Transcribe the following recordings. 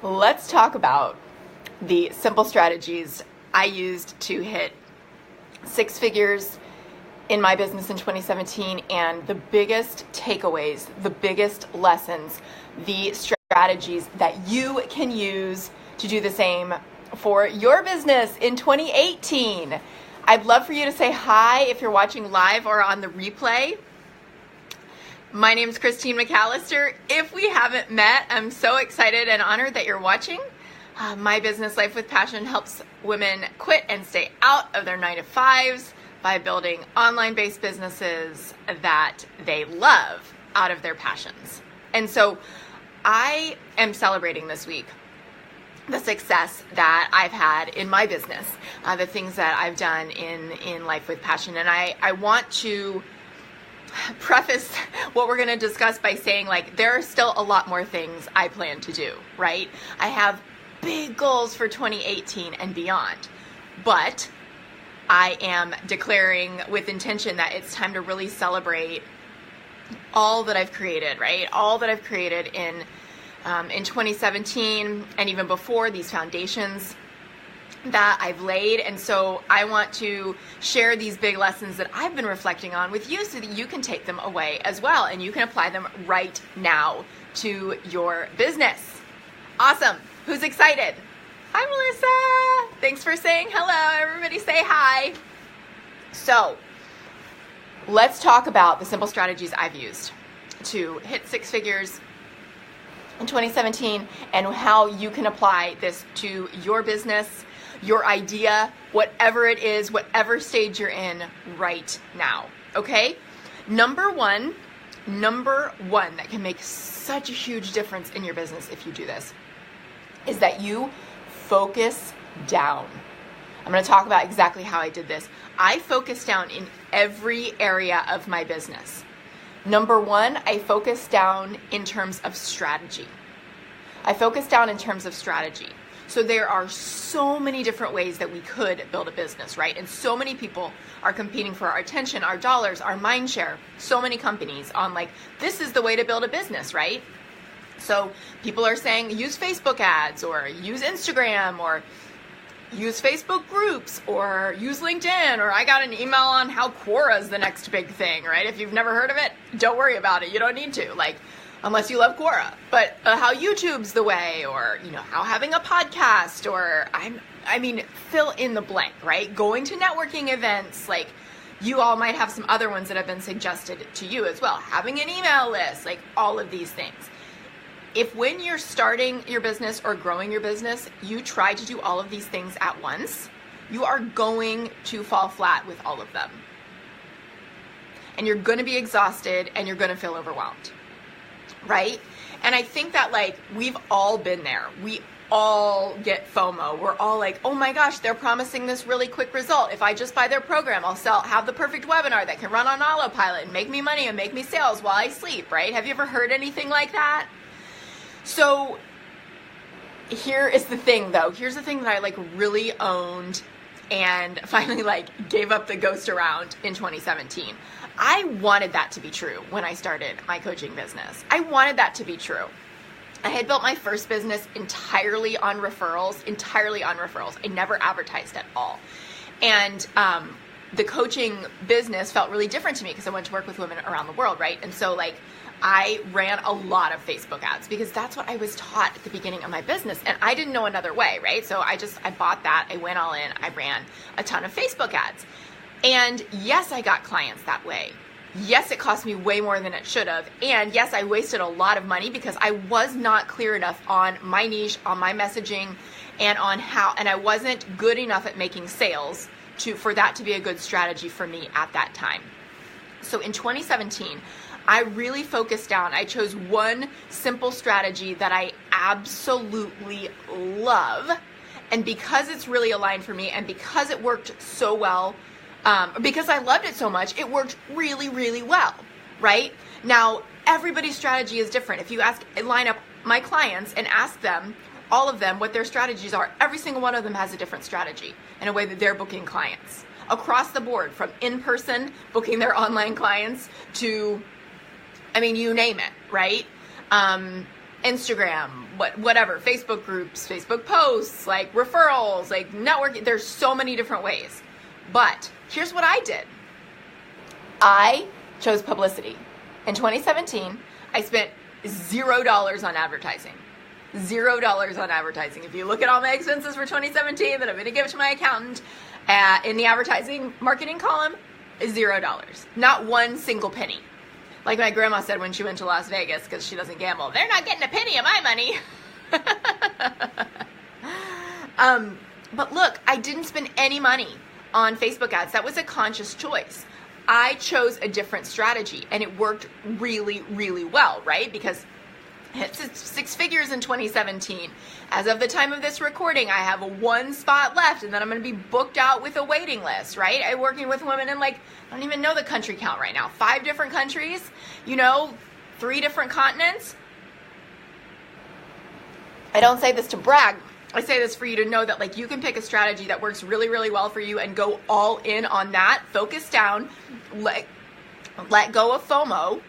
Let's talk about the simple strategies I used to hit 6 figures in my business in 2017 and the biggest takeaways, the biggest lessons, the strategies that you can use to do the same for your business in 2018. I'd love for you to say hi if you're watching live or on the replay. My name is Christine McAllister. If we haven't met, I'm so excited and honored that you're watching. My business, Life with Passion, helps women quit and stay out of their 9-to-5s by building online-based businesses that they love out of their passions. And so I am celebrating this week the success that I've had in my business, the things that I've done in Life with Passion. And I want to preface what we're going to discuss by saying, there are still a lot more things I plan to do, right? I have big goals for 2018 and beyond, but I am declaring with intention that it's time to really celebrate all that I've created, right? All that I've created in 2017 and even before, these foundations that I've laid. And so I want to share these big lessons that I've been reflecting on with you so that you can take them away as well and you can apply them right now to your business. Awesome. Who's excited? Hi, Melissa. Thanks for saying hello. Everybody say hi. So let's talk about the simple strategies I've used to hit 6 figures in 2017 and how you can apply this to your business, your idea, whatever it is, whatever stage you're in right now, okay? Number one that can make such a huge difference in your business if you do this is that you focus down. I'm going to talk about exactly how I did this. I focus down in every area of my business. Number one, I focus down in terms of strategy. So there are so many different ways that we could build a business, right? And so many people are competing for our attention, our dollars, our mind share. So many companies on this is the way to build a business, right? So people are saying use Facebook ads or use Instagram or use Facebook groups or use LinkedIn, or I got an email on how Quora is the next big thing, right? If you've never heard of it, don't worry about it. You don't need to, unless you love Quora. But how YouTube's the way, or how having a podcast, or fill in the blank, right? Going to networking events, you all might have some other ones that have been suggested to you as well. Having an email list, all of these things. If when you're starting your business or growing your business, you try to do all of these things at once, you are going to fall flat with all of them. And you're going to be exhausted and you're going to feel overwhelmed, right? And I think that we've all been there. We all get FOMO. We're all oh my gosh, they're promising this really quick result. If I just buy their program, I'll have the perfect webinar that can run on autopilot and make me money and make me sales while I sleep, right? Have you ever heard anything like that? So here is the thing though. Here's the thing that I really owned and finally gave up the ghost around in 2017. I wanted that to be true when I started my coaching business. I wanted that to be true. I had built my first business entirely on referrals. I never advertised at all. And the coaching business felt really different to me because I went to work with women around the world, right? And so I ran a lot of Facebook ads because that's what I was taught at the beginning of my business. And I didn't know another way, right? So I bought that. I went all in. I ran a ton of Facebook ads. And yes, I got clients that way. Yes, it cost me way more than it should have. And yes, I wasted a lot of money because I was not clear enough on my niche, on my messaging, and and I wasn't good enough at making sales for that to be a good strategy for me at that time. So in 2017, I really focused down. I chose one simple strategy that I absolutely love. And because it's really aligned for me and because it worked so well, because I loved it so much, it worked really, really well, right? Now, everybody's strategy is different. If you line up my clients and ask them, all of them, what their strategies are, every single one of them has a different strategy in a way that they're booking clients. Across the board, from in-person, booking their online clients to, you name it, right? Instagram, whatever, Facebook groups, Facebook posts, like referrals, like networking. There's so many different ways. But here's what I did. I chose publicity. In 2017, I spent $0 on advertising. $0 on advertising. If you look at all my expenses for 2017 that I'm going to give to my accountant in the advertising marketing column, $0. Not one single penny. Like my grandma said when she went to Las Vegas, because she doesn't gamble, they're not getting a penny of my money. But look, I didn't spend any money on Facebook ads. That was a conscious choice. I chose a different strategy, and it worked really, really well, right? Because it's 6 figures in 2017. As of the time of this recording, I have 1 spot left, and then I'm going to be booked out with a waiting list, right? I'm working with women in I don't even know the country count right now. 5 different countries, 3 different continents. I don't say this to brag. I say this for you to know that you can pick a strategy that works really, really well for you and go all in on that, focus down, let go of FOMO,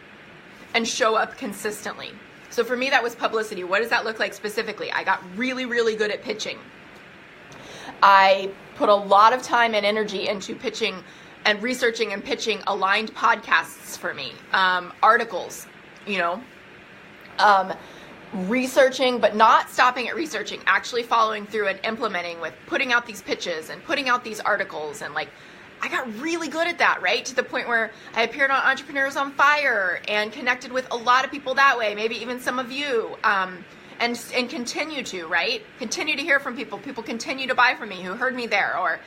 and show up consistently. So for me, that was publicity. What does that look like specifically? I got really, really good at pitching. I put a lot of time and energy into pitching and researching and pitching aligned podcasts for me, articles, researching, but not stopping at researching, actually following through and implementing with putting out these pitches and putting out these articles. And I got really good at that, right? To the point where I appeared on Entrepreneurs on Fire and connected with a lot of people that way, maybe even some of you, and continue to, right? Continue to hear from people. People continue to buy from me who heard me there, or,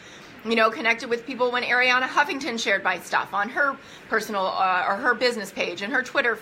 connected with people when Ariana Huffington shared my stuff on her personal or her business page and her Twitter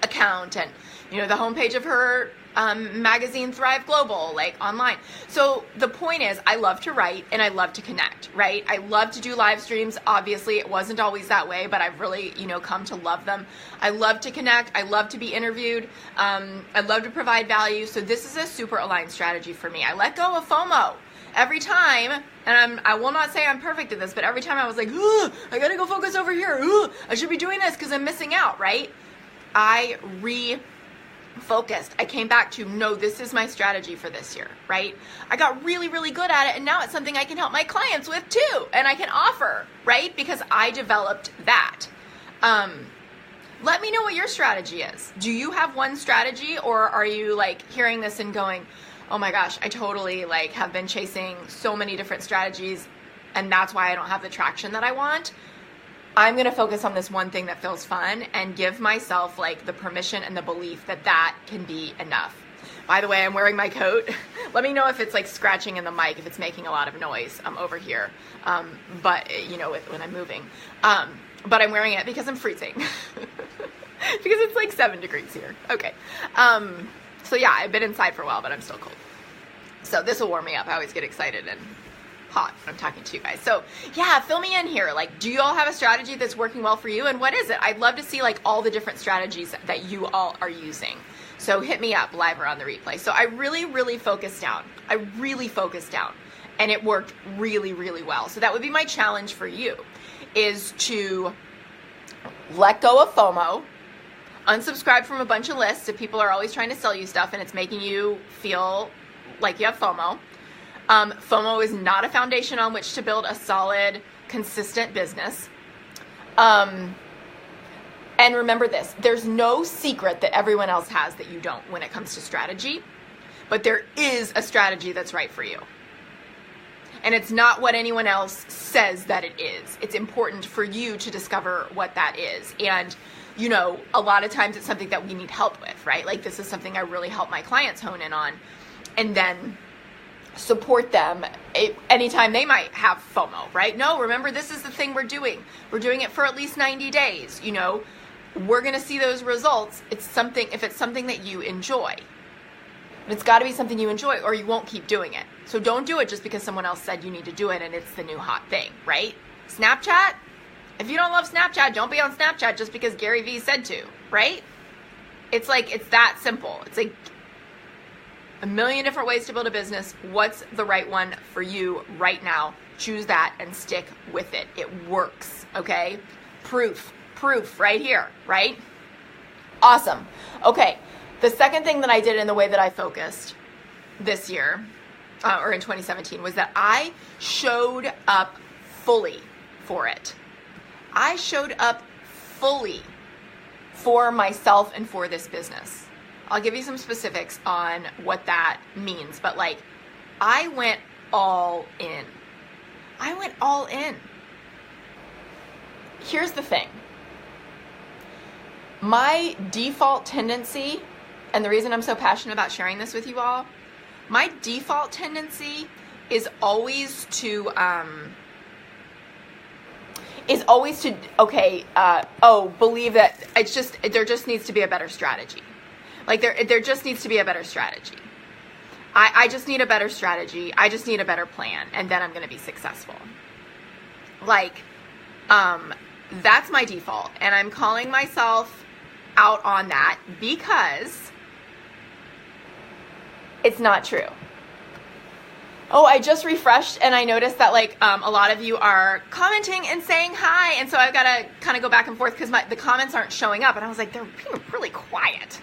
account, and the homepage of her magazine Thrive Global, online. So the point is, I love to write and I love to connect, right? I love to do live streams. Obviously, it wasn't always that way, but I've really, come to love them. I love to connect. I love to be interviewed. I love to provide value. So this is a super aligned strategy for me. I let go of FOMO. Every time, and I will not say I'm perfect at this, but every time I was like, I gotta go focus over here. I should be doing this because I'm missing out, right? I refocused. I came back to, no, this is my strategy for this year, right? I got really, really good at it, and now it's something I can help my clients with too, and I can offer, right? Because I developed that. Let me know what your strategy is. Do you have one strategy, or are you hearing this and going, oh my gosh, I totally have been chasing so many different strategies, and that's why I don't have the traction that I want? I'm going to focus on this one thing that feels fun and give myself the permission and the belief that that can be enough. By the way, I'm wearing my coat. Let me know if it's scratching in the mic, if it's making a lot of noise. I'm over here. But when I'm moving. But I'm wearing it because I'm freezing. Because it's 7 degrees here. Okay. So yeah, I've been inside for a while, but I'm still cold. So this will warm me up. I always get excited and hot when I'm talking to you guys. So yeah, fill me in here. Do you all have a strategy that's working well for you? And what is it? I'd love to see all the different strategies that you all are using. So hit me up live or on the replay. So I really, really focused down. And it worked really, really well. So that would be my challenge for you, is to let go of FOMO, unsubscribe from a bunch of lists if people are always trying to sell you stuff and it's making you feel like you have FOMO. FOMO is not a foundation on which to build a solid, consistent business. And remember this, there's no secret that everyone else has that you don't when it comes to strategy, but there is a strategy that's right for you. And it's not what anyone else says that it is. It's important for you to discover what that is. And, a lot of times it's something that we need help with, right? This is something I really help my clients hone in on, and then support them anytime they might have FOMO, right? No, remember, this is the thing we're doing. We're doing it for at least 90 days. We're going to see those results. If it's something that you enjoy. It's got to be something you enjoy, or you won't keep doing it. So don't do it just because someone else said you need to do it and it's the new hot thing, right? Snapchat? If you don't love Snapchat, don't be on Snapchat just because Gary Vee said to, right? It's that simple. It's a million different ways to build a business. What's the right one for you right now? Choose that and stick with it. It works, okay? Proof right here, right? Awesome. Okay. The second thing that I did in the way that I focused this year, or in 2017, was that I showed up fully for it. I showed up fully for myself and for this business. I'll give you some specifics on what that means, but like, I went all in. I went all in. Here's the thing. My default tendency, and the reason I'm so passionate about sharing this with you all, my default tendency is always to, believe that there just needs to be a better strategy. Like there just needs to be a better strategy. I just need a better strategy. I just need a better plan, and then I'm going to be successful. Like, that's my default, and I'm calling myself out on that because it's not true. Oh, I just refreshed and I noticed that like a lot of you are commenting and saying hi, and so I've got to kind of go back and forth because the comments aren't showing up, and I was like, they're being really quiet.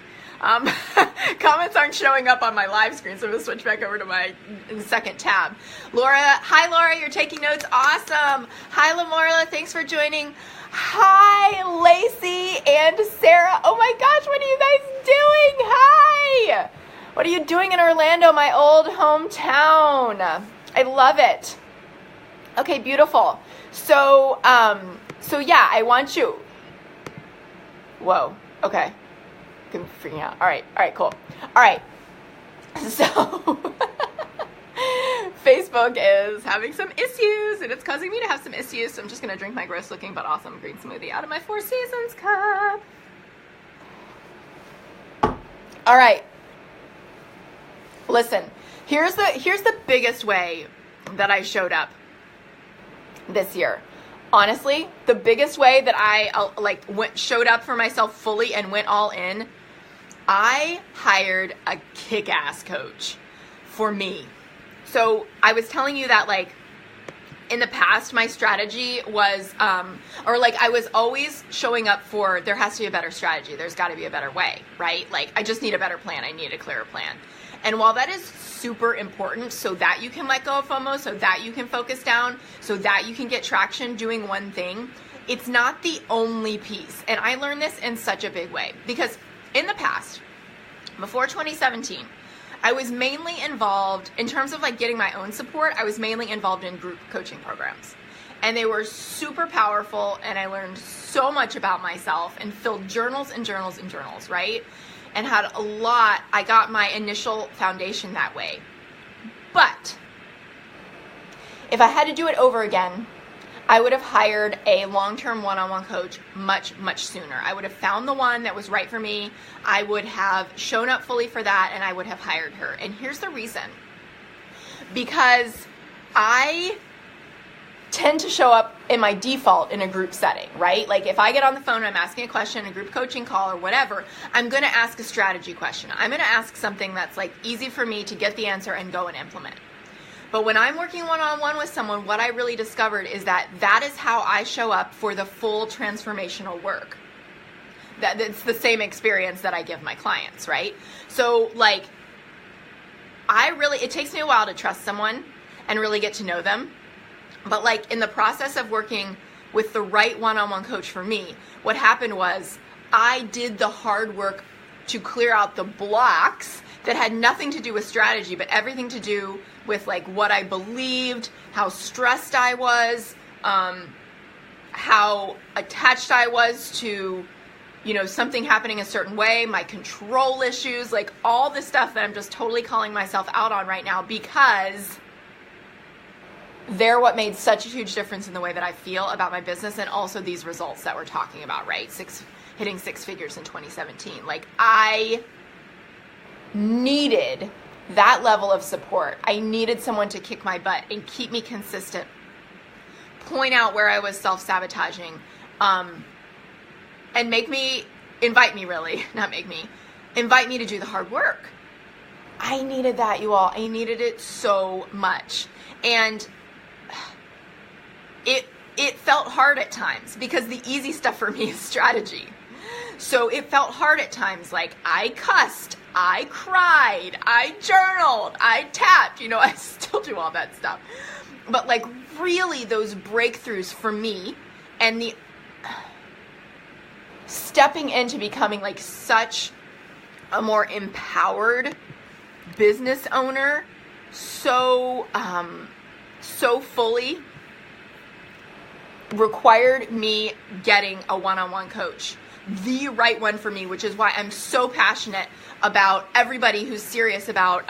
Comments aren't showing up on my live screen, so I'm going to switch back over to my second tab. Laura, hi Laura, you're taking notes, awesome. Hi Lamorla, thanks for joining. Hi Lacey and Sarah, oh my gosh, what are you guys doing? Hi! What are you doing in Orlando, my old hometown? I love it. Okay, beautiful. So yeah, I want you. Whoa, okay. I'm freaking out. All right, cool. All right. So Facebook is having some issues, and it's causing me to have some issues. So I'm just going to drink my gross looking but awesome green smoothie out of my Four Seasons cup. All right. Listen, here's the biggest way that I showed up this year. Honestly, the biggest way that I showed up for myself fully and went all in, I hired a kick-ass coach for me. So I was telling you that like in the past, my strategy was, I was always showing up for, there has to be a better strategy. There's got to be a better way, right? Like I just need a better plan. I need a clearer plan. And while that is super important so that you can let go of FOMO, so that you can focus down, so that you can get traction doing one thing, it's not the only piece. And I learned this in such a big way because in the past, before 2017, I was mainly involved in terms of like getting my own support. I was mainly involved in group coaching programs, and they were super powerful. And I learned so much about myself and filled journals and journals and journals, right? And had a lot. I got my initial foundation that way. But if I had to do it over again, I would have hired a long-term one-on-one coach much, much sooner. I would have found the one that was right for me. I would have shown up fully for that, and I would have hired her. And here's the reason. Because I tend to show up in my default in a group setting, right? Like if I get on the phone and I'm asking a question, a group coaching call or whatever, I'm going to ask a strategy question. I'm going to ask something that's like easy for me to get the answer and go and implement. But when I'm working one-on-one with someone, what I really discovered is that is how I show up for the full transformational work. It's the same experience that I give my clients, right? So like, it takes me a while to trust someone and really get to know them. But like in the process of working with the right one-on-one coach for me, what happened was I did the hard work to clear out the blocks that had nothing to do with strategy, but everything to do with like what I believed, how stressed I was, how attached I was to, something happening a certain way, my control issues, like all the stuff that I'm just totally calling myself out on right now because they're what made such a huge difference in the way that I feel about my business and also these results that we're talking about, right? Hitting six figures in 2017. Like I needed that level of support. I needed someone to kick my butt and keep me consistent, point out where I was self-sabotaging, and invite me to do the hard work. I needed that, you all. I needed it so much. And it felt hard at times because the easy stuff for me is strategy. So it felt hard at times. Like I cussed, I cried, I journaled, I tapped, I still do all that stuff. But like really those breakthroughs for me and the stepping into becoming like such a more empowered business owner, so fully required me getting a one-on-one coach, the right one for me, which is why I'm so passionate about everybody who's serious about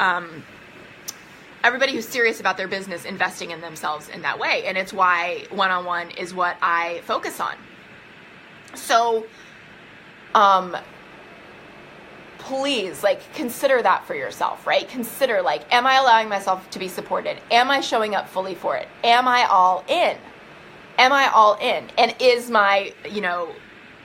their business investing in themselves in that way. And it's why one-on-one is what I focus on. So, please, like, consider that for yourself, right? Consider, like, am I allowing myself to be supported? Am I showing up fully for it? Am I all in? Am I all in? And is my,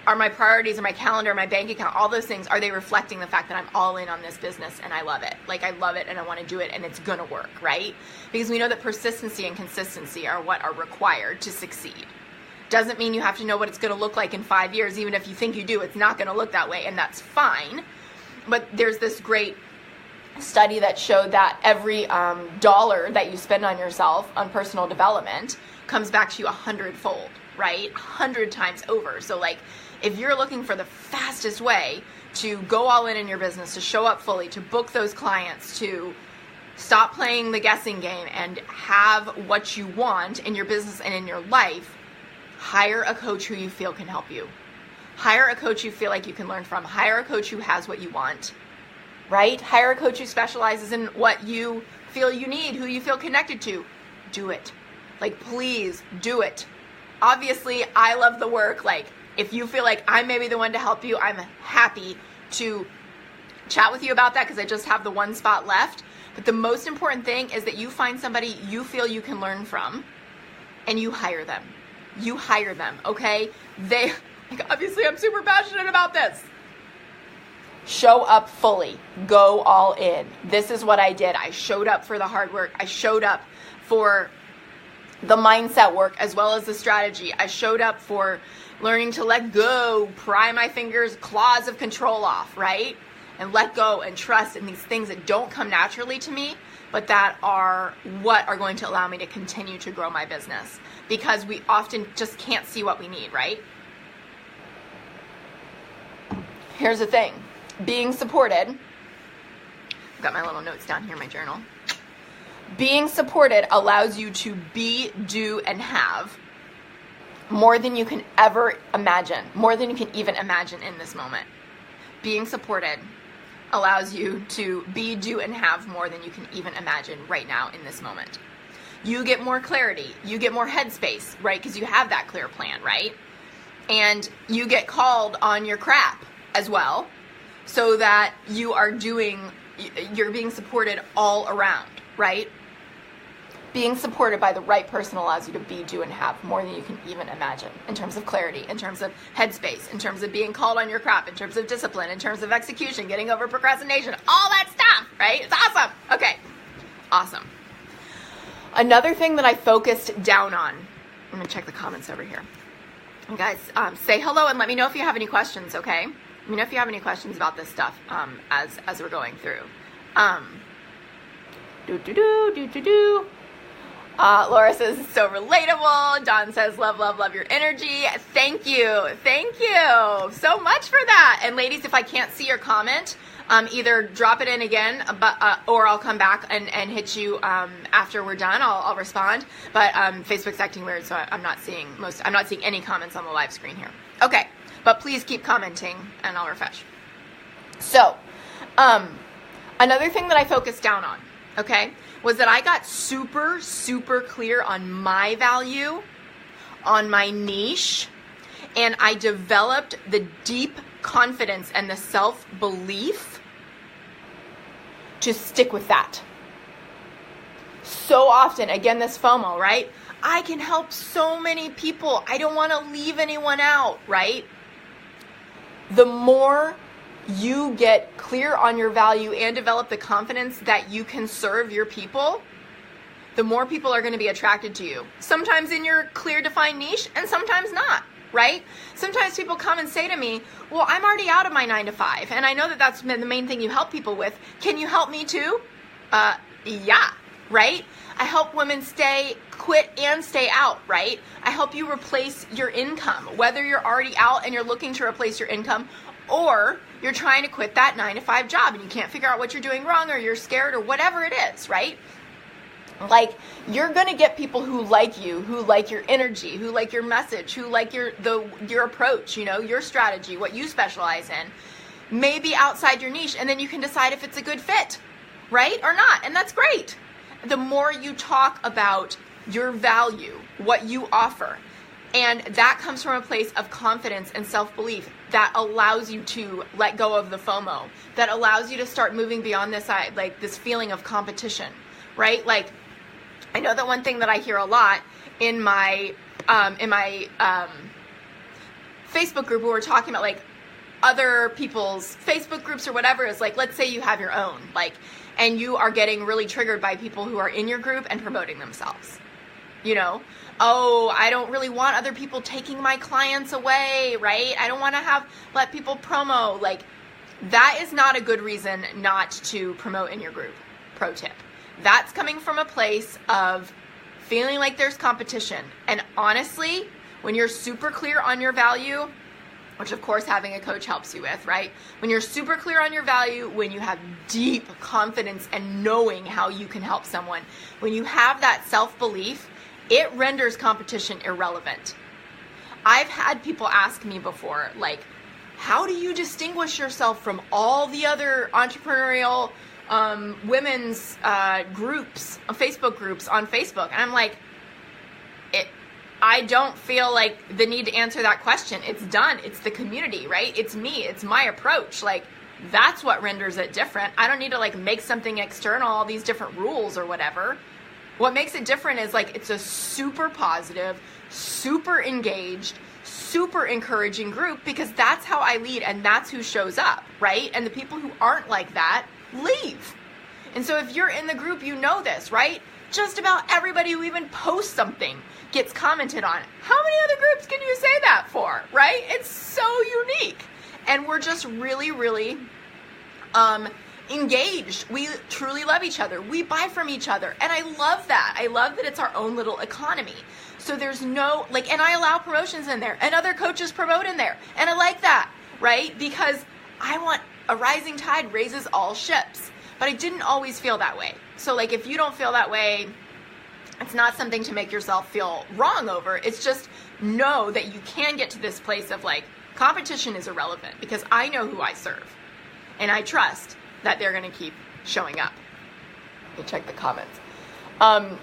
are my priorities, or my calendar, my bank account, all those things, are they reflecting the fact that I'm all in on this business and I love it? Like, I love it and I want to do it and it's going to work, right? Because we know that persistency and consistency are what are required to succeed. Doesn't mean you have to know what it's going to look like in 5 years. Even if you think you do, it's not going to look that way, and that's fine. But there's this great study that showed that every dollar that you spend on yourself on personal development comes back to you 100-fold, right? 100 times over. So like, if you're looking for the fastest way to go all in your business, to show up fully, to book those clients, to stop playing the guessing game and have what you want in your business and in your life, hire a coach who you feel can help you. Hire a coach you feel like you can learn from. Hire a coach who has what you want, right? Hire a coach who specializes in what you feel you need, who you feel connected to. Do it. Like, please do it. Obviously, I love the work. Like, if you feel like I may be the one to help you, I'm happy to chat with you about that, because I just have the one spot left. But the most important thing is that you find somebody you feel you can learn from and you hire them. You hire them, okay? Obviously, I'm super passionate about this. Show up fully. Go all in. This is what I did. I showed up for the hard work. I showed up for the mindset work as well as the strategy. I showed up for learning to let go, pry my fingers, claws of control off, right? And let go and trust in these things that don't come naturally to me, but that are what are going to allow me to continue to grow my business. Because we often just can't see what we need, right? Here's the thing. Being supported, I've got my little notes down here in my journal. Being supported allows you to be, do, and have more than you can ever imagine, more than you can even imagine in this moment. Being supported allows you to be, do, and have more than you can even imagine right now in this moment. You get more clarity, you get more headspace, right? Because you have that clear plan, right? And you get called on your crap as well, so that you're being supported all around, right? Being supported by the right person allows you to be, do, and have more than you can even imagine in terms of clarity, in terms of headspace, in terms of being called on your crap, in terms of discipline, in terms of execution, getting over procrastination, all that stuff, right? It's awesome. Okay, awesome. Another thing that I focused down on, I'm going to check the comments over here. You guys, say hello and let me know if you have any questions, okay? Let me know if you have any questions about this stuff as we're going through. Laura says, it's so relatable. Dawn says, love, love, love your energy. Thank you. Thank you so much for that. And ladies, if I can't see your comment, either drop it in again, or I'll come back and hit you after we're done. I'll respond. But Facebook's acting weird, so I'm not seeing any comments on the live screen here. Okay, but please keep commenting, and I'll refresh. So, another thing that I focused down on, okay, was that I got super, super clear on my value, on my niche, and I developed the deep confidence and the self-belief to stick with that. So often, again, this FOMO, right? I can help so many people. I don't want to leave anyone out, right? The more you get clear on your value and develop the confidence that you can serve your people, the more people are going to be attracted to you. Sometimes in your clear, defined niche, and sometimes not, right? Sometimes people come and say to me, well, I'm already out of my 9 to 5, and I know that that's the main thing you help people with. Can you help me too? Yeah, right? I help women quit and stay out, right? I help you replace your income, whether you're already out and you're looking to replace your income, or you're trying to quit that 9 to 5 job and you can't figure out what you're doing wrong, or you're scared, or whatever it is, right? Like, you're going to get people who like you, who like your energy, who like your message, who like your approach, your strategy, what you specialize in, maybe outside your niche, and then you can decide if it's a good fit, right? Or not, and that's great. The more you talk about your value, what you offer, and that comes from a place of confidence and self-belief that allows you to let go of the FOMO, that allows you to start moving beyond this feeling of competition, right? Like, I know that one thing that I hear a lot in my Facebook group, where we're talking about like other people's Facebook groups or whatever, is like, let's say you have your own, like, and you are getting really triggered by people who are in your group and promoting themselves. Oh, I don't really want other people taking my clients away, right? I don't want to let people promo. Like, that is not a good reason not to promote in your group. Pro tip. That's coming from a place of feeling like there's competition. And honestly, when you're super clear on your value, which of course having a coach helps you with, right? When you're super clear on your value, when you have deep confidence and knowing how you can help someone, when you have that self-belief, it renders competition irrelevant. I've had people ask me before, like, how do you distinguish yourself from all the other entrepreneurial women's groups, Facebook groups on Facebook? And I'm like, I don't feel like the need to answer that question. It's done. It's the community, right? It's me. It's my approach. Like, that's what renders it different. I don't need to like make something external, all these different rules or whatever. What makes it different is like, it's a super positive, super engaged, super encouraging group, because that's how I lead and that's who shows up, right? And the people who aren't like that leave. And so if you're in the group, you know this, right? Just about everybody who even posts something gets commented on. How many other groups can you say that for, right? It's so unique. And we're just really, really engaged. We truly love each other. We buy from each other. And I love that. I love that it's our own little economy. So there's no, like, and I allow promotions in there and other coaches promote in there. And I like that, right? Because I want a rising tide raises all ships. But I didn't always feel that way. So like, if you don't feel that way, it's not something to make yourself feel wrong over. It's just know that you can get to this place of like, competition is irrelevant because I know who I serve. And I trust that they're going to keep showing up. Let me check the comments.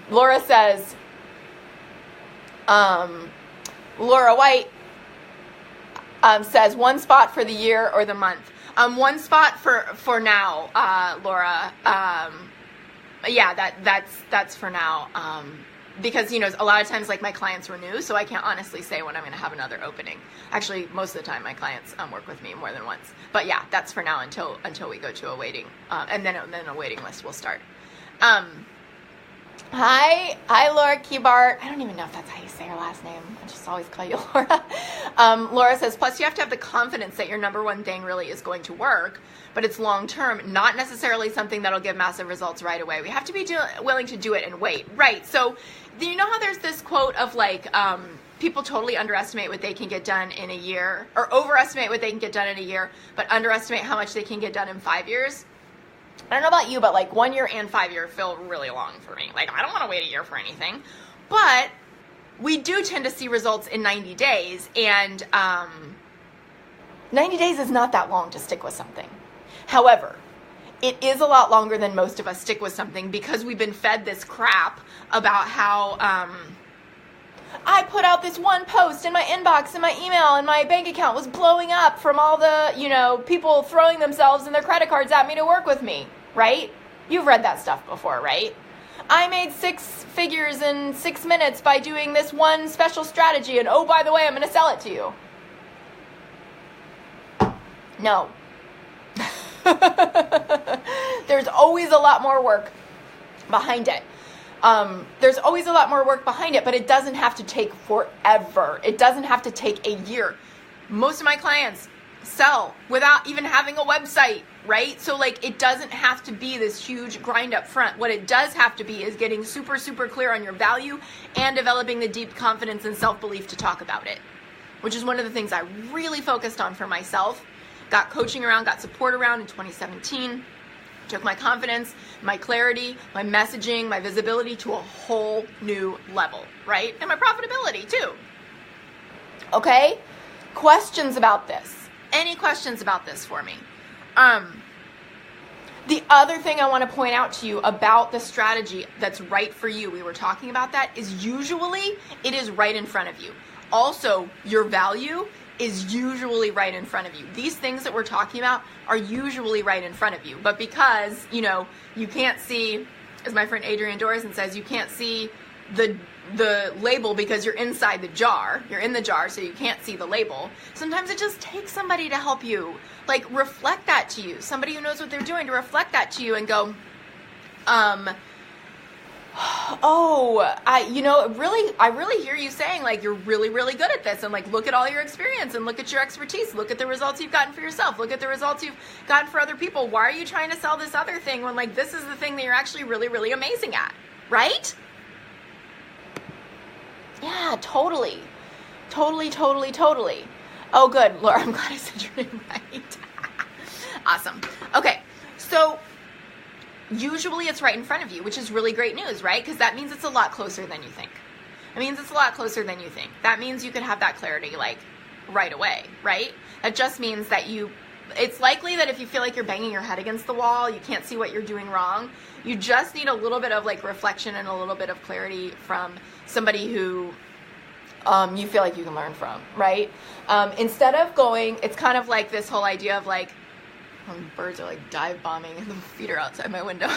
Laura says, Laura White says, one spot for the year or the month. One spot for now, Laura. Yeah, that's for now. Because, a lot of times, like, my clients renew, so I can't honestly say when I'm going to have another opening. Actually, most of the time, my clients work with me more than once. But yeah, that's for now until we go to a waiting, and then a waiting list will start. Hi, Laura Keybart. I don't even know if that's how you say her last name. I just always call you Laura. Laura says, plus you have to have the confidence that your number one thing really is going to work, but it's long-term, not necessarily something that'll give massive results right away. We have to be willing to do it and wait. Right. So you know how there's this quote of like, people totally underestimate what they can get done in a year, or overestimate what they can get done in a year, but underestimate how much they can get done in 5 years? I don't know about you, but like 1 year and 5 year feel really long for me. Like, I don't want to wait a year for anything, but we do tend to see results in 90 days. And 90 days is not that long to stick with something. However, it is a lot longer than most of us stick with something because we've been fed this crap about how, I put out this one post in my inbox and my email and my bank account was blowing up from all the, people throwing themselves and their credit cards at me to work with me, right? You've read that stuff before, right? I made 6 figures in 6 minutes by doing this one special strategy, and oh, by the way, I'm going to sell it to you. No. There's always a lot more work behind it. There's always a lot more work behind it, but it doesn't have to take forever. It doesn't have to take a year. Most of my clients sell without even having a website, right? So like, it doesn't have to be this huge grind up front. What it does have to be is getting super, super clear on your value and developing the deep confidence and self-belief to talk about it, which is one of the things I really focused on for myself. Got coaching around, got support around in 2017. Took my confidence, my clarity, my messaging, my visibility to a whole new level, right? And my profitability too. Okay? Questions about this? Any questions about this for me? The other thing I want to point out to you about the strategy that's right for you, we were talking about that, is usually it is right in front of you. Also, your value is usually right in front of you. These things that we're talking about are usually right in front of you. But because, you can't see, as my friend Adrienne Dorison says, you can't see the label because you're inside the jar. You're in the jar, so you can't see the label. Sometimes it just takes somebody to help you, like reflect that to you. Somebody who knows what they're doing to reflect that to you and go, I really hear you saying like you're really, really good at this, and like look at all your experience and look at your expertise, look at the results you've gotten for yourself, look at the results you've gotten for other people. Why are you trying to sell this other thing when like this is the thing that you're actually really, really amazing at, right? Yeah, totally. Oh, good, Laura, I'm glad I said your name right. Awesome. Okay, so usually it's right in front of you, which is really great news, right? Because that means it's a lot closer than you think. That means you can have that clarity like right away, right? That just means that it's likely that if you feel like you're banging your head against the wall, you can't see what you're doing wrong, you just need a little bit of like reflection and a little bit of clarity from somebody who you feel like you can learn from, right? Instead of going, it's kind of like this whole idea of like, birds are like dive bombing and the feet are outside my window.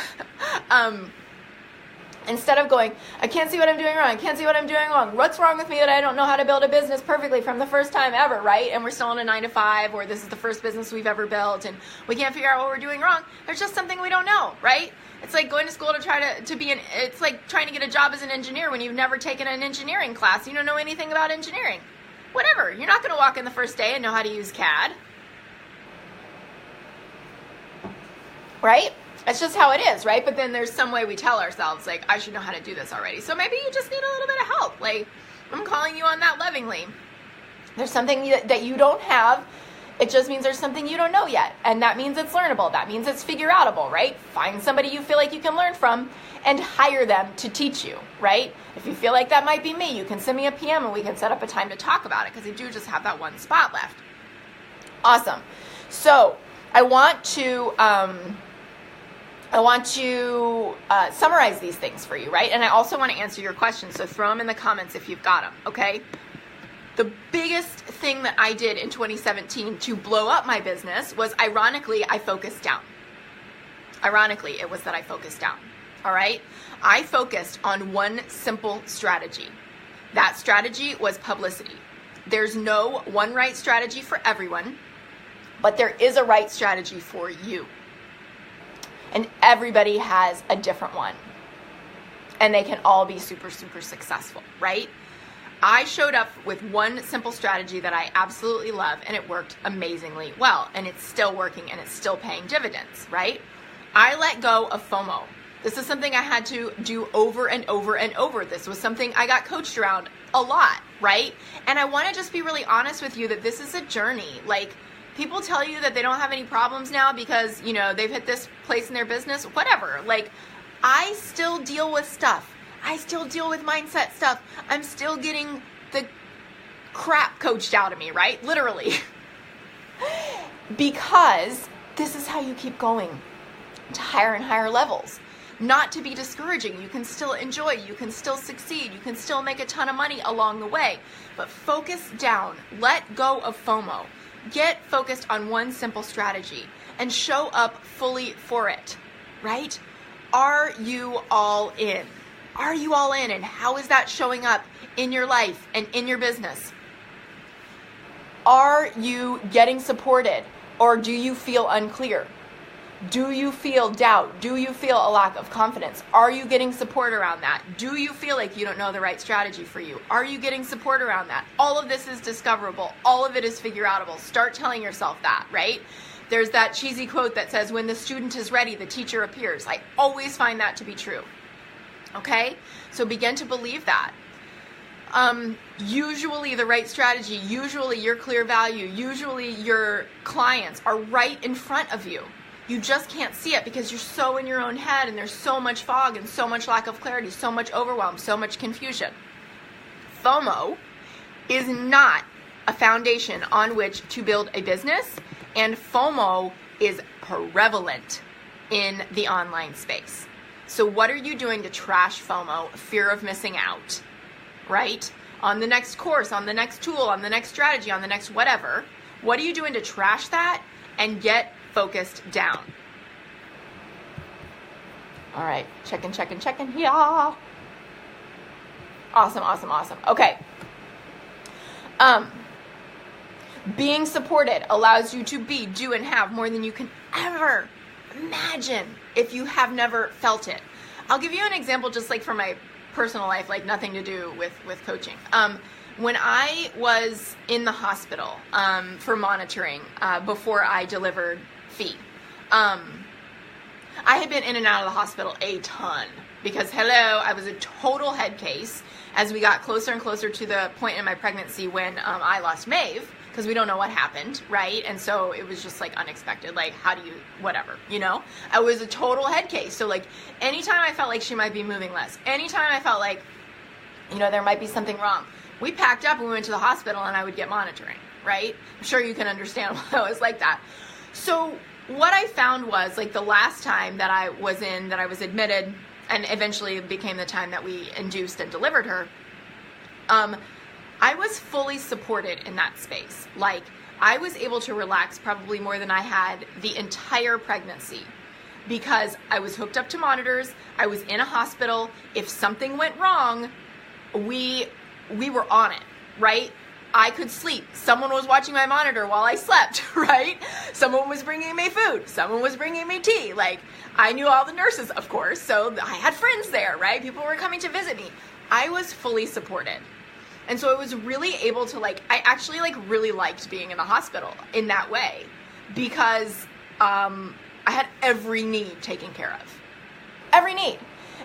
Instead of going, I can't see what I'm doing wrong. What's wrong with me that I don't know how to build a business perfectly from the first time ever, right? And we're still in a 9-to-5, or this is the first business we've ever built and we can't figure out what we're doing wrong. There's just something we don't know, right? It's like going to school to try to be it's like trying to get a job as an engineer when you've never taken an engineering class. You don't know anything about engineering. Whatever. You're not going to walk in the first day and know how to use CAD. Right? It's just how it is, right? But then there's some way we tell ourselves, like, I should know how to do this already. So maybe you just need a little bit of help. Like, I'm calling you on that lovingly. There's something that you don't have. It just means there's something you don't know yet. And that means it's learnable. That means it's figure outable, right? Find somebody you feel like you can learn from and hire them to teach you, right? If you feel like that might be me, you can send me a PM and we can set up a time to talk about it, because I do just have that one spot left. Awesome. So I want to summarize these things for you, right? And I also want to answer your questions, so throw them in the comments if you've got them, okay? The biggest thing that I did in 2017 to blow up my business was, ironically, I focused down. Ironically, it was that I focused down, all right? I focused on one simple strategy. That strategy was publicity. There's no one right strategy for everyone, but there is a right strategy for you. And everybody has a different one. And they can all be super, super successful, right? I showed up with one simple strategy that I absolutely love, and it worked amazingly well. And it's still working, and it's still paying dividends, right? I let go of FOMO. This is something I had to do over and over and over. This was something I got coached around a lot, right? And I want to just be really honest with you that this is a journey. Like, people tell you that they don't have any problems now because, they've hit this place in their business, whatever. Like, I still deal with stuff. I still deal with mindset stuff. I'm still getting the crap coached out of me, right? Literally. Because this is how you keep going to higher and higher levels. Not to be discouraging. You can still enjoy. You can still succeed. You can still make a ton of money along the way. But focus down. Let go of FOMO. Get focused on one simple strategy and show up fully for it, right? Are you all in? Are you all in? And how is that showing up in your life and in your business? Are you getting supported, or do you feel unclear? Do you feel doubt? Do you feel a lack of confidence? Are you getting support around that? Do you feel like you don't know the right strategy for you? Are you getting support around that? All of this is discoverable. All of it is figure outable. Start telling yourself that, right? There's that cheesy quote that says, when the student is ready, the teacher appears. I always find that to be true. Okay? So begin to believe that. Usually the right strategy, usually your clear value, usually your clients are right in front of you. You just can't see it because you're so in your own head and there's so much fog and so much lack of clarity, so much overwhelm, so much confusion. FOMO is not a foundation on which to build a business, and FOMO is prevalent in the online space. So what are you doing to trash FOMO, fear of missing out, right? On the next course, on the next tool, on the next strategy, on the next whatever. What are you doing to trash that and get focused down? All right, checking. Yeah. Awesome. Okay. Being supported allows you to be, do, and have more than you can ever imagine if you have never felt it. I'll give you an example just like from my personal life, like nothing to do with coaching. When I was in the hospital for monitoring before I delivered Fee, I had been in and out of the hospital a ton because, I was a total head case as we got closer and closer to the point in my pregnancy when I lost Maeve, because we don't know what happened, right? And so it was just like unexpected, like how do you, whatever, I was a total head case. So like anytime I felt like she might be moving less, anytime I felt like, there might be something wrong, we packed up and we went to the hospital and I would get monitoring, right? I'm sure you can understand why I was like that. So what I found was like the last time that I was admitted, and eventually it became the time that we induced and delivered her, I was fully supported in that space. Like I was able to relax probably more than I had the entire pregnancy because I was hooked up to monitors. I was in a hospital. If something went wrong, we were on it, right? I could sleep. Someone was watching my monitor while I slept, right? Someone was bringing me food. Someone was bringing me tea. Like I knew all the nurses, of course. So I had friends there, right? People were coming to visit me. I was fully supported. And so I was really able to I actually really liked being in the hospital in that way because I had every need taken care of. Every need.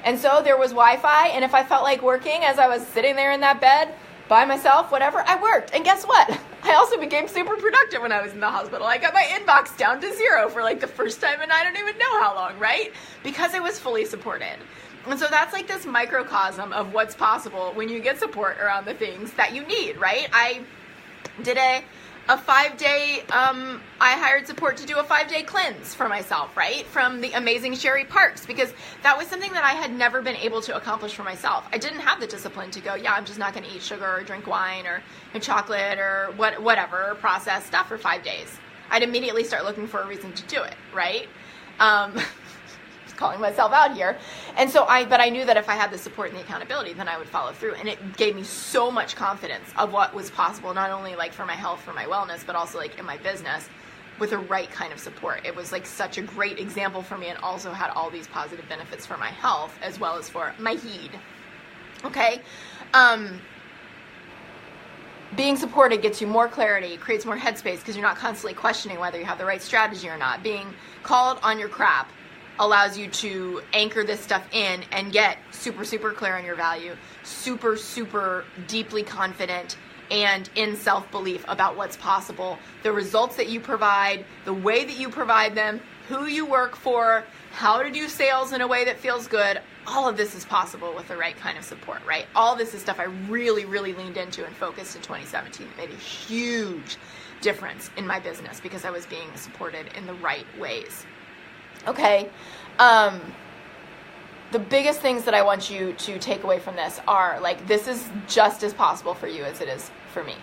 And so there was Wi-Fi, and if I felt like working as I was sitting there in that bed by myself, whatever, I worked. And guess what? I also became super productive when I was in the hospital. I got my inbox down to 0 for the first time in I don't even know how long, right? Because I was fully supported. And so that's this microcosm of what's possible when you get support around the things that you need, right? I did a 5-day, I hired support to do a 5-day cleanse for myself, right? From the amazing Sherry Parks, because that was something that I had never been able to accomplish for myself. I didn't have the discipline to go, I'm just not going to eat sugar or drink wine or chocolate or whatever, processed stuff for 5 days. I'd immediately start looking for a reason to do it, right? Calling myself out here. And so but I knew that if I had the support and the accountability, then I would follow through. And it gave me so much confidence of what was possible, not only for my health, for my wellness, but also in my business with the right kind of support. It was such a great example for me and also had all these positive benefits for my health as well as for my heed. Okay. Being supported gets you more clarity, creates more headspace because you're not constantly questioning whether you have the right strategy or not. Being called on your crap allows you to anchor this stuff in and get super, super clear on your value, super, super deeply confident and in self-belief about what's possible, the results that you provide, the way that you provide them, who you work for, how to do sales in a way that feels good. All of this is possible with the right kind of support, right? All this is stuff I really, really leaned into and focused in 2017. It made a huge difference in my business because I was being supported in the right ways. Okay, the biggest things that I want you to take away from this are this is just as possible for you as it is for me.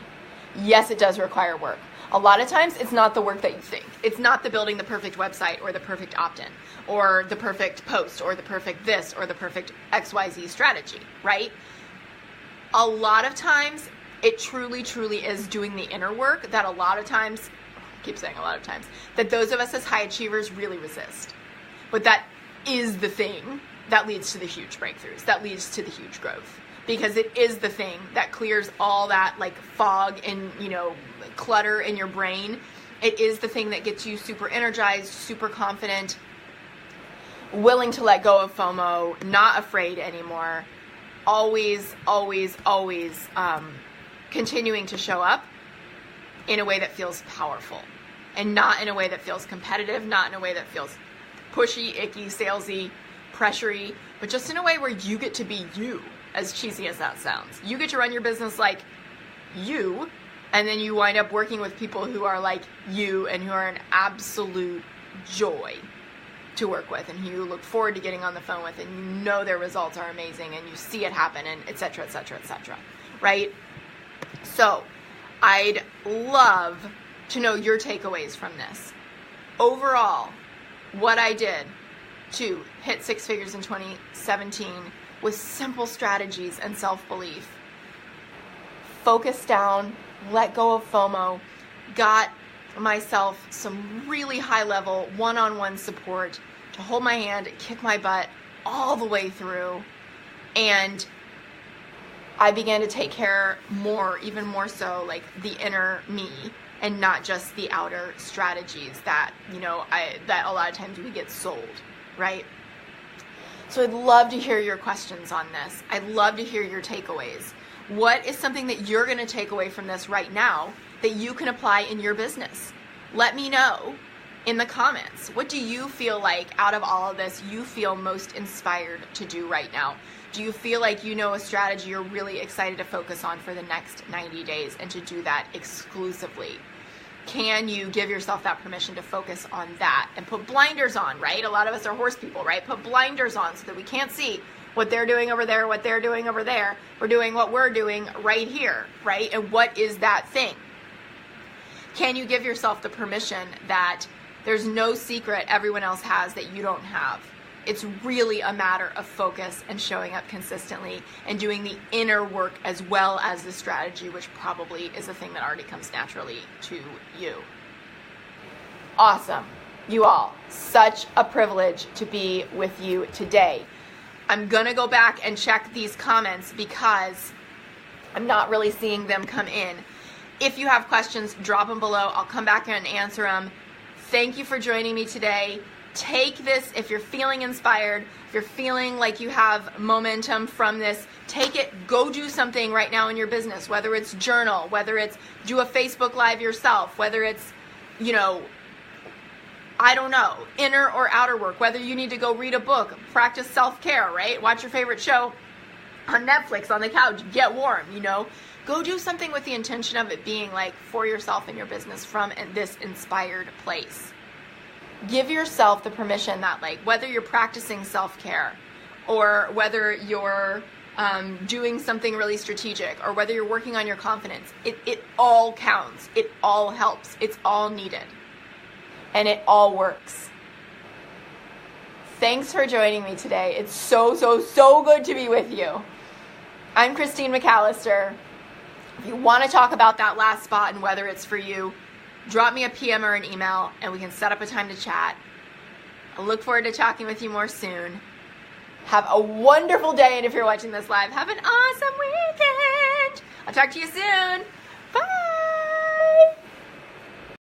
Yes, it does require work. A lot of times it's not the work that you think. It's not the building the perfect website or the perfect opt-in or the perfect post or the perfect this or the perfect XYZ strategy, right? A lot of times it truly, truly is doing the inner work that a lot of times keep saying a lot of times, that those of us as high achievers really resist. But that is the thing that leads to the huge breakthroughs, that leads to the huge growth. Because it is the thing that clears all that like fog and, clutter in your brain. It is the thing that gets you super energized, super confident, willing to let go of FOMO, not afraid anymore, always continuing to show up in a way that feels powerful and not in a way that feels competitive, not in a way that feels pushy, icky, salesy, pressury, but just in a way where you get to be you, as cheesy as that sounds. You get to run your business like you, and then you wind up working with people who are like you and who are an absolute joy to work with and who you look forward to getting on the phone with, and you know their results are amazing and you see it happen, and et cetera, right? So I'd love to know your takeaways from this. Overall, what I did to hit 6 figures in 2017 with simple strategies and self-belief. Focus down, let go of FOMO, got myself some really high-level one-on-one support to hold my hand, kick my butt all the way through, and I began to take care even more so, like the inner me and not just the outer strategies that, that a lot of times we get sold, right? So I'd love to hear your questions on this. I'd love to hear your takeaways. What is something that you're going to take away from this right now that you can apply in your business? Let me know in the comments. What do you feel like out of all of this you feel most inspired to do right now? Do you feel like you know a strategy you're really excited to focus on for the next 90 days and to do that exclusively? Can you give yourself that permission to focus on that and put blinders on, right? A lot of us are horse people, right? Put blinders on so that we can't see what they're doing over there, what they're doing over there. We're doing what we're doing right here, right? And what is that thing? Can you give yourself the permission that there's no secret everyone else has that you don't have? It's really a matter of focus and showing up consistently and doing the inner work as well as the strategy, which probably is a thing that already comes naturally to you. Awesome. You all, such a privilege to be with you today. I'm going to go back and check these comments because I'm not really seeing them come in. If you have questions, drop them below. I'll come back and answer them. Thank you for joining me today. Take this, if you're feeling inspired, if you're feeling like you have momentum from this, take it, go do something right now in your business, whether it's journal, whether it's do a Facebook Live yourself, whether it's, I don't know, inner or outer work, whether you need to go read a book, practice self-care, right? Watch your favorite show on Netflix on the couch, get warm, Go do something with the intention of it being like for yourself and your business from this inspired place. Give yourself the permission that whether you're practicing self-care or whether you're doing something really strategic or whether you're working on your confidence, it all counts. It all helps. It's all needed. And it all works. Thanks for joining me today. It's so good to be with you. I'm Christine McAllister. If you want to talk about that last spot and whether it's for you, drop me a PM or an email and we can set up a time to chat. I look forward to talking with you more soon. Have a wonderful day, and if you're watching this live, have an awesome weekend. I'll talk to you soon.